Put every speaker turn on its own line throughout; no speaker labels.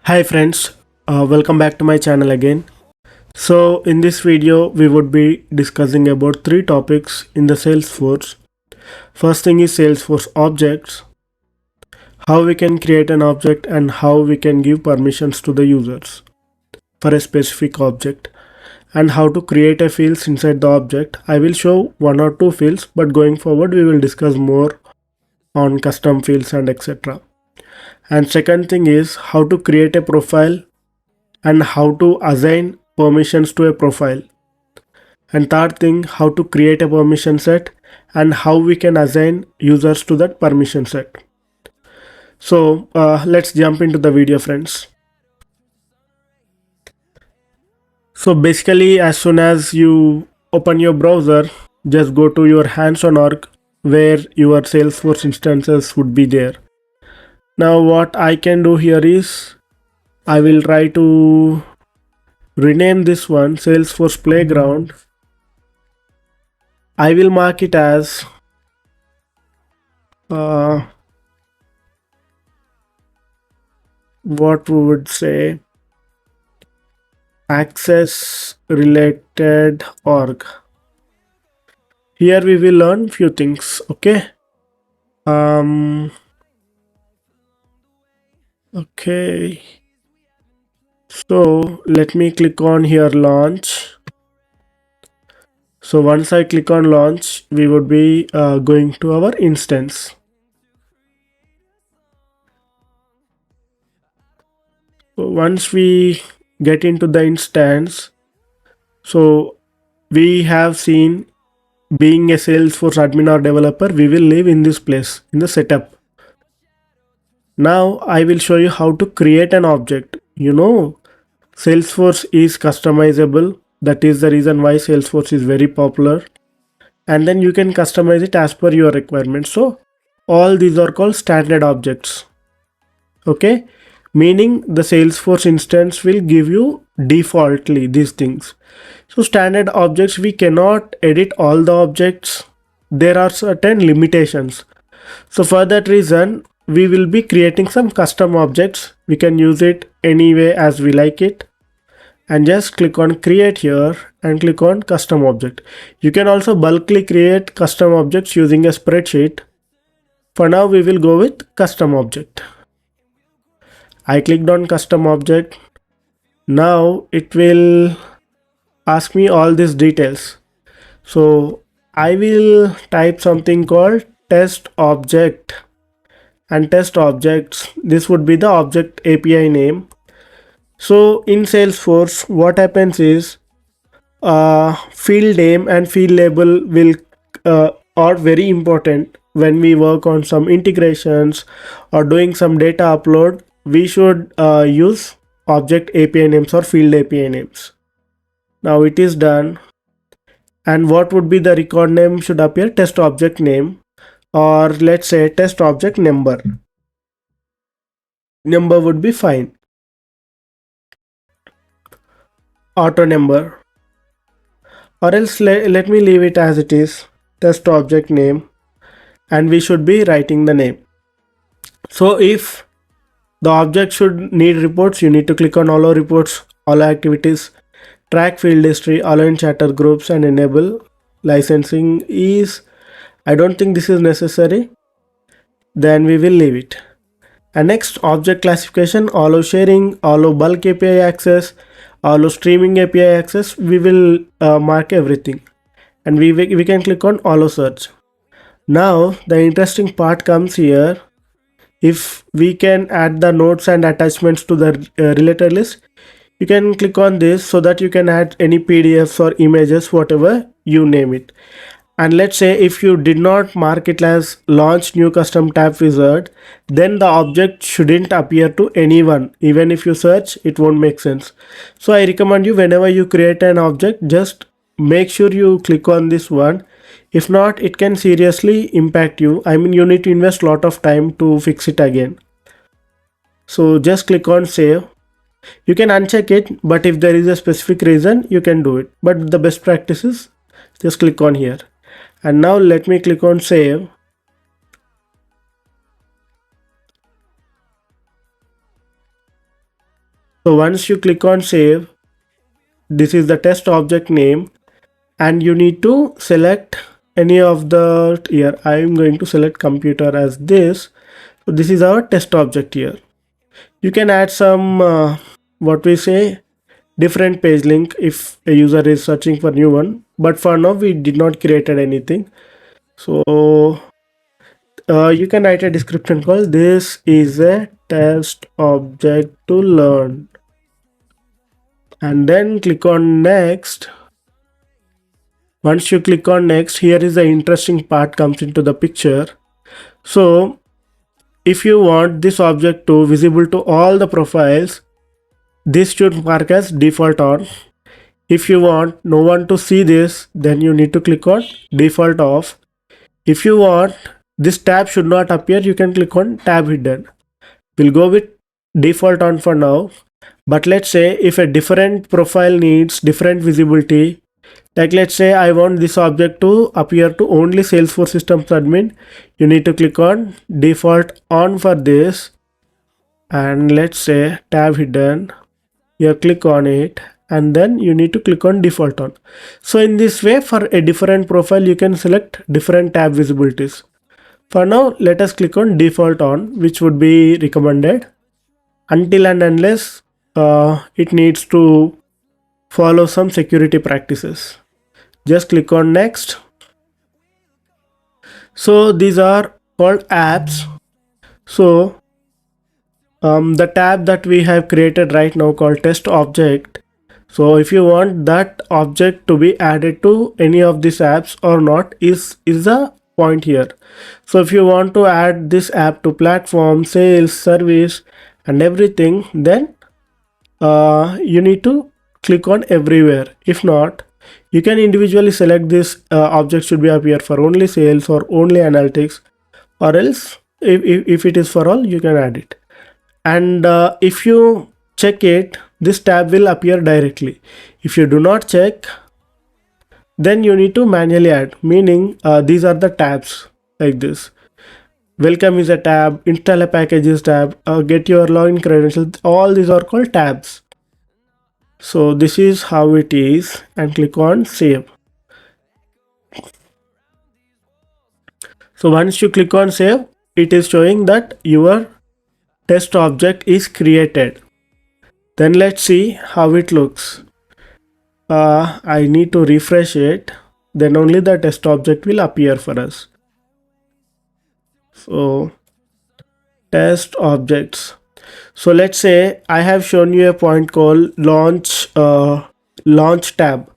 Hi friends, welcome back to my channel again. So in this video we would be discussing about three topics in the Salesforce. First thing is Salesforce objects, how we can create an object and how we can give permissions to the users for a specific object, and how to create a fields inside the object. I will show one or two fields, but going forward we will discuss more on custom fields and etc. And second thing is how to create a profile and how to assign permissions to a profile. And third thing, how to create a permission set and how we can assign users to that permission set. So let's jump into the video, friends. So basically, as soon as you open your browser, just go to your hands-on org where your Salesforce instances would be there. Now what I can do here is I will try to rename this one Salesforce Playground. I will mark it as what we would say access related org. Here we will learn few things. Okay. Okay. So let me click on here launch. So once I click on launch, we would be going to our instance. So once we get into the instance, so we have seen being a Salesforce admin or developer, we will live in this place in the setup. Now I will show you how to create an object. Salesforce is customizable. That is the reason why Salesforce is very popular. And then you can customize it as per your requirements. So all these are called standard objects. Okay, meaning the Salesforce instance will give you defaultly these things. So standard objects, we cannot edit all the objects. There are certain limitations. So for that reason, we will be creating some custom objects. We can use it any way as we like it. And just click on create here and click on custom object. You can also bulkily create custom objects using a spreadsheet. For now, we will go with custom object. I clicked on custom object. Now it will ask me all these details. So I will type something called test object, and test objects, this would be the object API name. So in Salesforce, what happens is field name and field label will are very important when we work on some integrations or doing some data upload. We should use object API names or field API names. Now it is done. And what would be the record name should appear? Test object name, or let's say test object number. Number would be fine. Auto number, or else let me leave it as it is, test object name, and we should be writing the name. So if the object should need reports, you need to click on allow reports, allow activities, track field history, allow in chatter groups, and enable licensing is, I don't think this is necessary, then we will leave it. And next, object classification, allow sharing, allow bulk API access, allow streaming API access. We will mark everything, and we can click on allow search. Now the interesting part comes here. If we can add the notes and attachments to the related list, you can click on this so that you can add any PDFs or images, whatever you name it. And let's say if you did not mark it as launch new custom tab wizard, then the object shouldn't appear to anyone. Even if you search, it won't make sense. So I recommend you, whenever you create an object, just make sure you click on this one. If not, it can seriously impact you. I mean, you need to invest a lot of time to fix it again. So just click on save. You can uncheck it, but if there is a specific reason, you can do it. But the best practice is just click on here. And now let me click on save. So once you click on save, this is the test object name, and you need to select any of the here. I am going to select computer as this. So this is our test object here. You can add some what we say different page link if a user is searching for new one, but for now we did not created anything. So you can write a description called this is a test object to learn, and then click on next. Once you click on next, here is the interesting part comes into the picture. So if you want this object to visible to all the profiles, this should mark as default on. If you want no one to see this, then you need to click on default off. If you want this tab should not appear, you can click on tab hidden. We'll go with default on for now. But let's say if a different profile needs different visibility, like let's say I want this object to appear to only Salesforce Systems Admin, you need to click on default on for this, and let's say tab hidden, you click on it, and then you need to click on default on. So in this way, for a different profile you can select different tab visibilities. For now, let us click on default on, which would be recommended until and unless it needs to follow some security practices. Just click on next. So these are called apps. So the tab that we have created right now called test object. So if you want that object to be added to any of these apps or not is the point here. So if you want to add this app to platform, sales, service and everything, then you need to click on everywhere. If not, you can individually select this object should be appear for only sales or only analytics, or else if it is for all, you can add it. And if you check it, this tab will appear directly. If you do not check, then you need to manually add, meaning these are the tabs like this. Welcome is a tab, install a package is tab, get your login credentials, all these are called tabs. So this is how it is, and click on save. So once you click on save, it is showing that your test object is created. Then let's see how it looks. I need to refresh it, then only the test object will appear for us. So test objects. So let's say I have shown you a point called launch tab.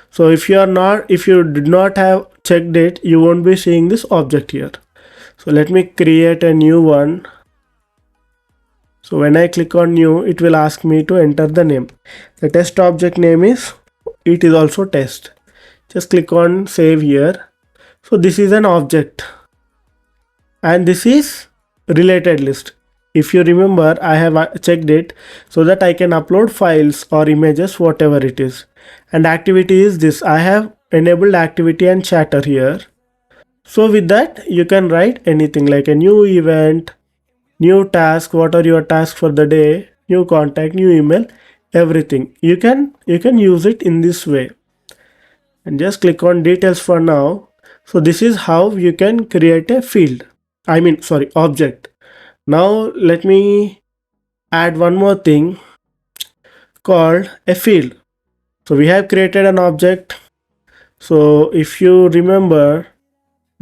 So if you did not have checked it, you won't be seeing this object here. So let me create a new one. So when I click on new, it will ask me to enter the name. The test object name is, it is also test. Just click on save here. So this is an object, and this is related list. If you remember, I have checked it so that I can upload files or images, whatever it is. And activity is this. I have enabled activity and chatter here. So with that, you can write anything like a new event, new task, what are your tasks for the day, new contact, new email, everything. You can use it in this way. And just click on details for now. So this is how you can create a field. Object. Now let me add one more thing called a field. So we have created an object. So if you remember,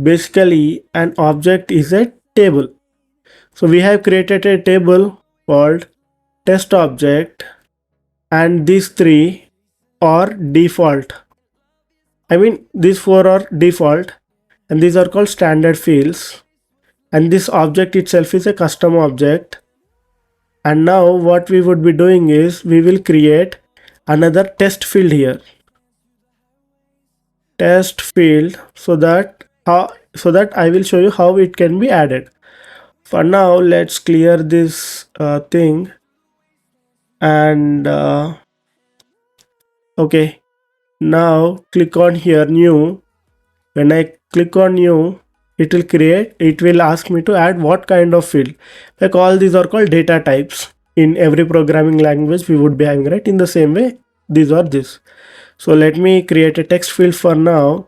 basically an object is a table. So we have created a table called test object, and these three are default. These four are default, and these are called standard fields. And this object itself is a custom object. And now what we would be doing is we will create another test field here. Test field, so that I will show you how it can be added. For now, let's clear this thing, and okay, now click on here new. When I click on new, it will ask me to add what kind of field. Like all these are called data types. in every programming language we would be having, right? In the same way, these are this. So let me create a text field for now.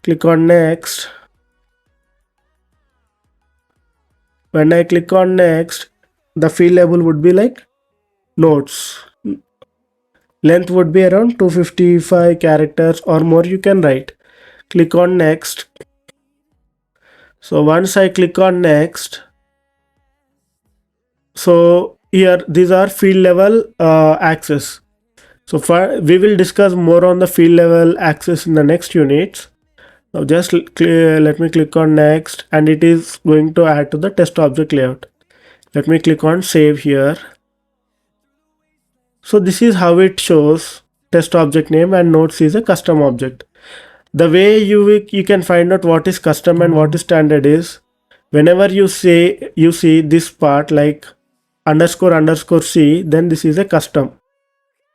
Click on next. When I click on next, the field label would be like notes. Length would be around 255 characters or more you can write. Click on next. So once I click on next, so here these are field level access. So we will discuss more on the field level access in the next units. Now just let me click on next, and it is going to add to the test object layout. Let me click on save here. So this is how it shows test object name, and notes is a custom object. The way you can find out what is custom and what is standard is whenever you see this part like __ c, then this is a custom.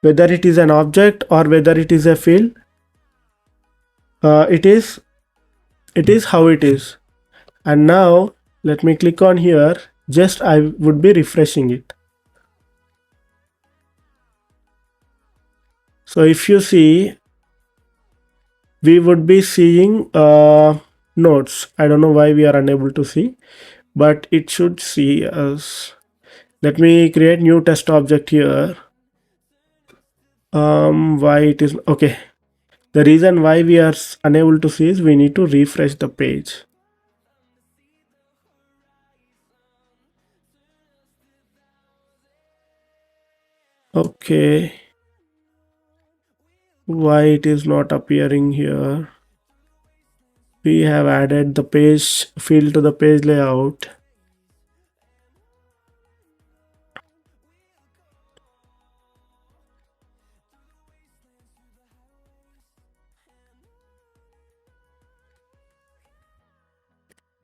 Whether it is an object or whether it is a field, it is how it is. And now let me click on here. Just I would be refreshing it. So if you see, we would be seeing notes. I don't know why we are unable to see, but it should see us. Let me create new test object here. Why it is okay? The reason why we are unable to see is we need to refresh the page. Okay, why it is not appearing here? We have added the page field to the page layout.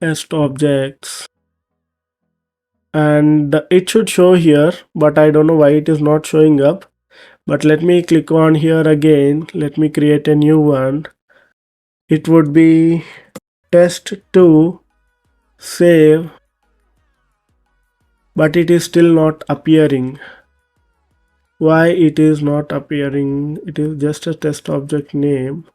Test objects, and it should show here, but I don't know why it is not showing up. But let me click on here again. Let me create a new one. It would be test2 save, but it is still not appearing. Why it is not appearing? It is just a test object name.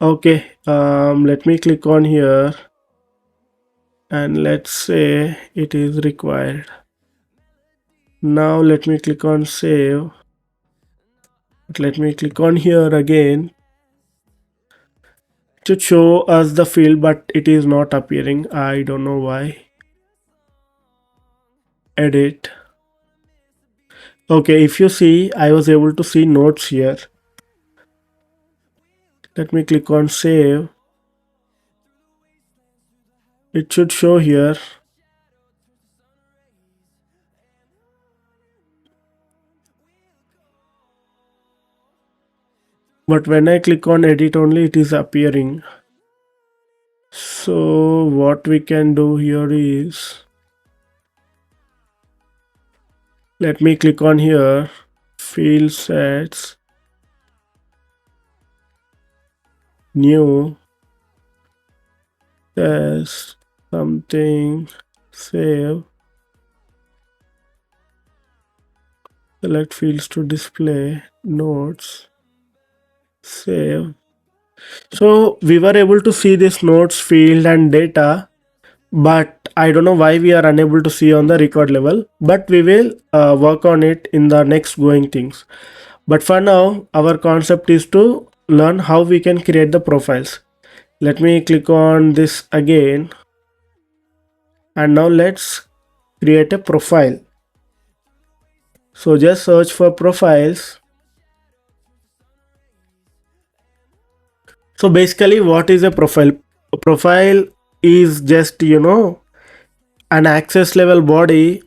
Okay, let me click on here, and let's say it is required. Now let me click on save. Let me click on here again to show us the field, but it is not appearing. I don't know why. Edit. Okay, if you see, I was able to see notes here. Let me click on save. It should show here. But when I click on edit only, it is appearing. So what we can do here is, let me click on here, field sets, new, test something, save, select fields to display, notes, save. So we were able to see this notes field and data, but I don't know why we are unable to see on the record level, but we will work on it in the next going things. But for now, our concept is to learn how we can create the profiles. Let me click on this again, and now let's create a profile. So just search for profiles. So basically, what is a profile? A profile is just, an access level body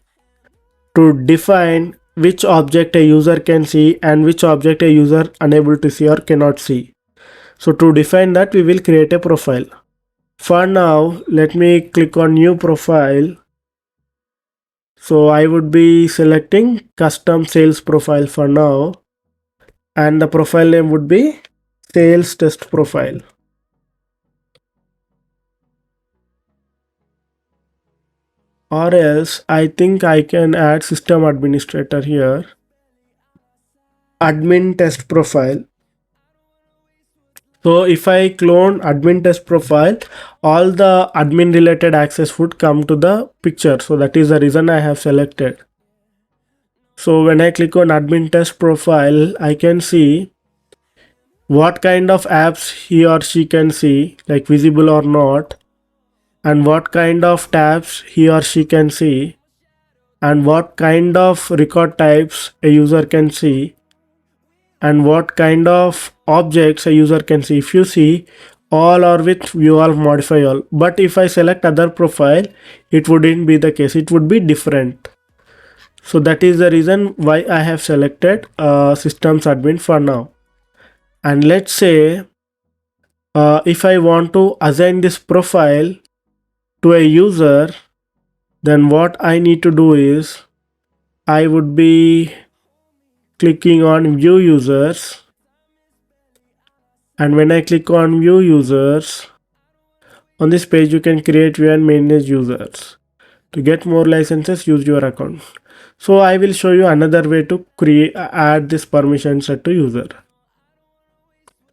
to define which object a user can see and which object a user unable to see or cannot see. So to define that, we will create a profile. For now, let me click on new profile. So I would be selecting custom sales profile for now, and the profile name would be sales test profile. or else I think I can add system administrator here, admin test profile. So if I clone admin test profile, all the admin related access would come to the picture. So that is the reason I have selected. So when I click on admin test profile, I can see what kind of apps he or she can see, like visible or not, and what kind of tabs he or she can see, and what kind of record types a user can see, and what kind of objects a user can see. If you see, all are with view all, modify all. But if I select other profile, it wouldn't be the case. It would be different. So that is the reason why I have selected systems admin for now. And let's say if I want to assign this profile to a user, then what I need to do is I would be clicking on view users, and when I click on view users, on this page you can create, view and manage users. To get more licenses, use your account. So I will show you another way to add this permission set to user.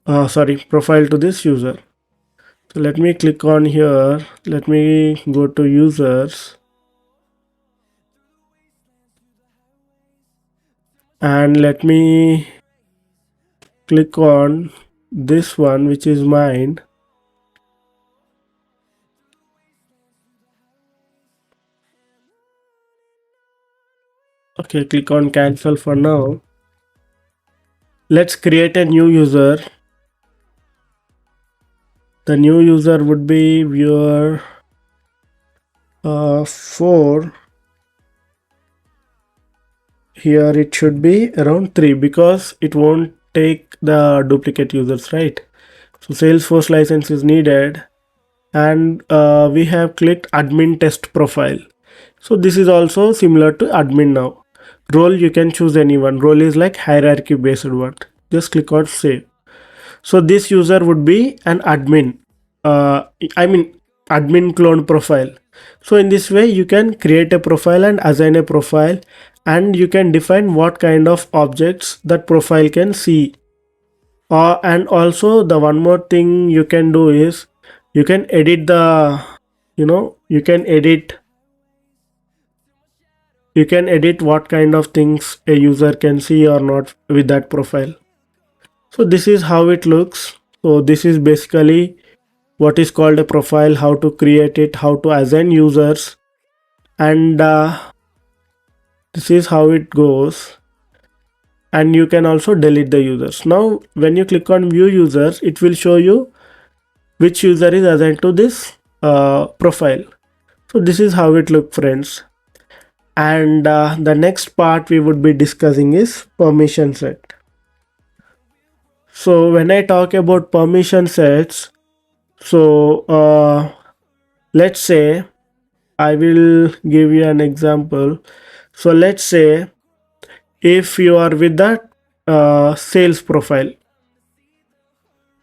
Profile to this user. So let me click on here. Let me go to users. And let me click on this one, which is mine. Okay, click on cancel for now. Let's create a new user. The new user would be viewer 4. Here it should be around 3 because it won't take the duplicate users, right? So Salesforce license is needed, and we have clicked admin test profile. So this is also similar to admin now. Role, you can choose anyone. Role is like hierarchy based one. Just click on save. So this user would be an admin. Admin clone profile. So in this way you can create a profile and assign a profile, and you can define what kind of objects that profile can see. And also the one more thing you can do is you can edit the, you can edit what kind of things a user can see or not with that profile. So this is how it looks. So this is basically what is called a profile, how to create it, how to assign users, and this is how it goes. And you can also delete the users. Now when you click on view users, it will show you which user is assigned to this profile. So this is how it looks, friends. And the next part we would be discussing is permission set. So when I talk about permission sets, so let's say I will give you an example. So let's say if you are with that sales profile,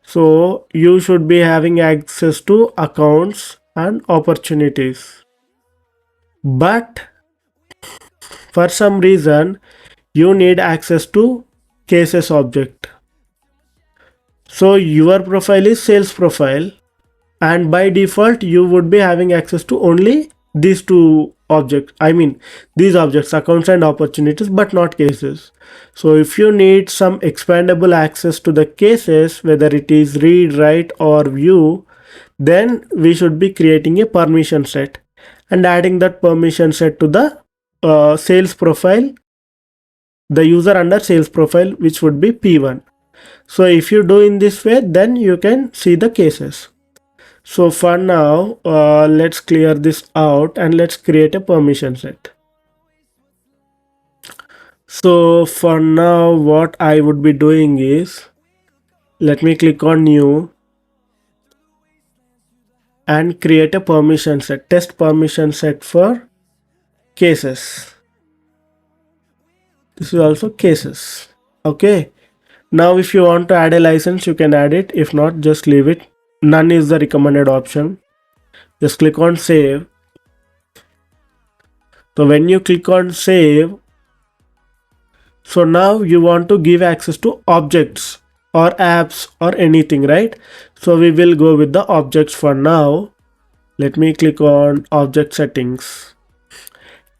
so you should be having access to accounts and opportunities, but for some reason you need access to cases object. So your profile is sales profile, and by default you would be having access to only these two objects, these objects, accounts and opportunities, but not cases. So if you need some expandable access to the cases, whether it is read, write or view, then we should be creating a permission set and adding that permission set to the sales profile, the user under sales profile, which would be P1. So if you do in this way, then you can see the cases. So for now, let's clear this out and let's create a permission set. So for now, what I would be doing is, let me click on new and create a permission set, test permission set for cases. This is also cases. Okay. Now if you want to add a license, you can add it. If not, just leave it. None is the recommended option. Just click on save. So when you click on save, so now you want to give access to objects or apps or anything, right? So we will go with the objects for now. Let me click on object settings.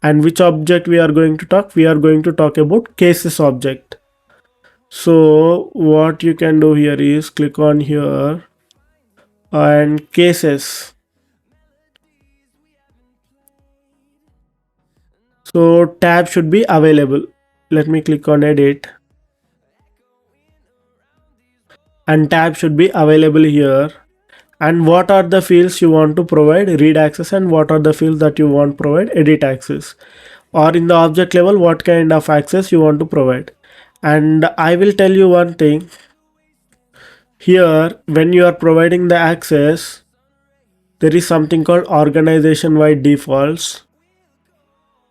And which object we are going to talk? We are going to talk about cases object. So what you can do here is click on here and cases. So tab should be available. Let me click on edit. And tab should be available here. And what are the fields you want to provide read access, and what are the fields that you want to provide edit access, or in the object level what kind of access you want to provide. And I will tell you one thing here. When you are providing the access, there is something called organization wide defaults.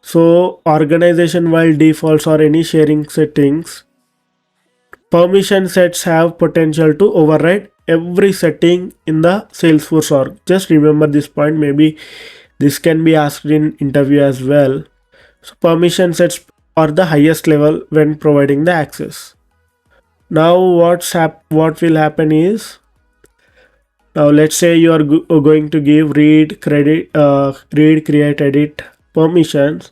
So organization wide defaults or any sharing settings, permission sets have potential to override every setting in the Salesforce org. Just remember this point. Maybe this can be asked in interview as well. So permission sets are the highest level when providing the access. Now what will happen is, now let's say you are going to give read, create, edit permissions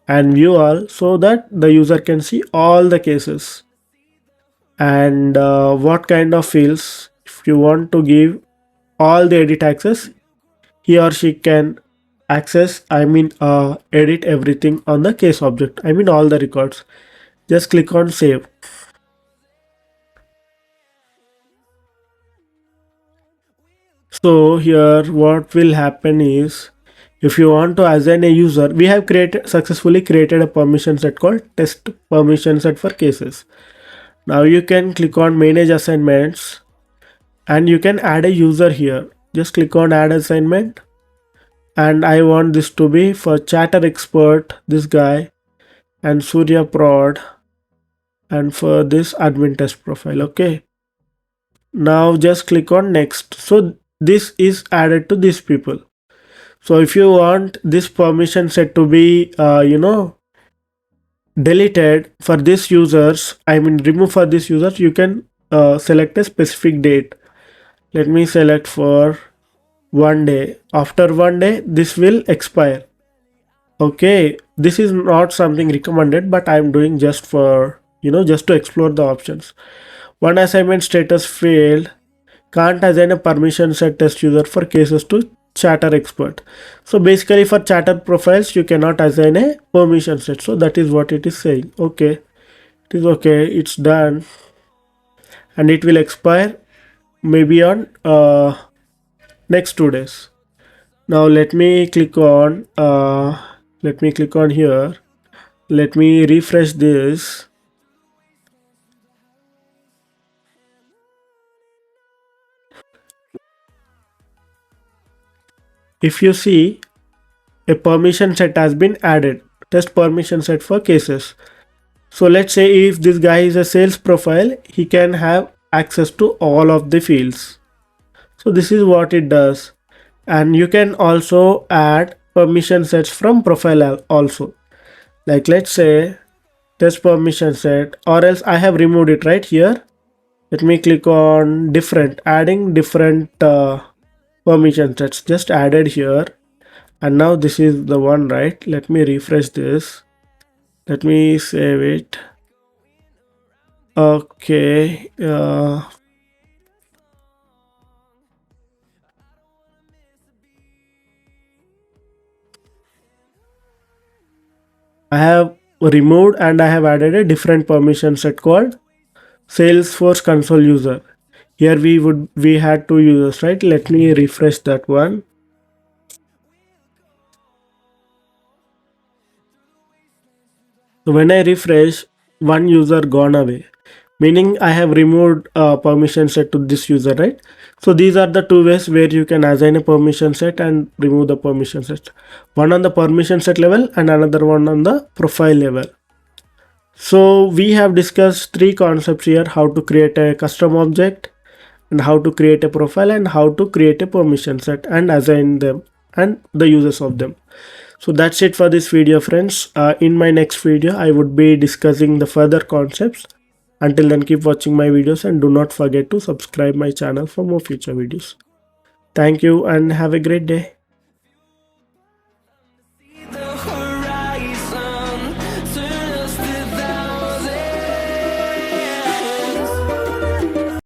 and view all, so that the user can see all the cases. And what kind of fields, if you want to give all the edit access, he or she can access, edit everything on the case object, all the records. Just click on save. So here what will happen is, if you want to assign a user, we have successfully created a permission set called test permission set for cases. Now you can click on manage assignments and you can add a user here. Just click on add assignment, and I want this to be for chatter expert, this guy, and Surya prod, and for this admin test profile. Okay, now just click on next. So this is added to these people. So if you want this permission set to be deleted for this users, remove for this users, you can select a specific date. Let me select for 1 day. After 1 day this will expire. Okay, this is not something recommended, but I'm doing just for just to explore the options. One assignment status failed, can't assign a permission set test user for cases to chatter expert. So basically for chatter profiles you cannot assign a permission set. So that is what it is saying. Okay, it is okay, it's done, and it will expire maybe on next 2 days. Now let me click on here. Let me refresh this. If you see, a permission set has been added, test permission set for cases. So let's say if this guy is a sales profile, he can have access to all of the fields. So this is what it does. And you can also add permission sets from profile also. Like let's say test permission set, or else I have removed it right here. Let me click on different, adding different permission sets, just added here. And now this is the one, right? Let me refresh this. Let me save it. Okay, I have removed and I have added a different permission set called Salesforce console user. Here we had 2 users, right? Let me refresh that one. So when I refresh, one user gone away, meaning I have removed permission set to this user, right? So these are the 2 ways where you can assign a permission set and remove the permission set. One on the permission set level and another one on the profile level. So we have discussed 3 concepts here: how to create a custom object, and how to create a profile, and how to create a permission set and assign them and the uses of them. So that's it for this video, friends. In my next video, I would be discussing the further concepts. Until then, keep watching my videos and do not forget to subscribe my channel for more future videos. Thank you and have a great day.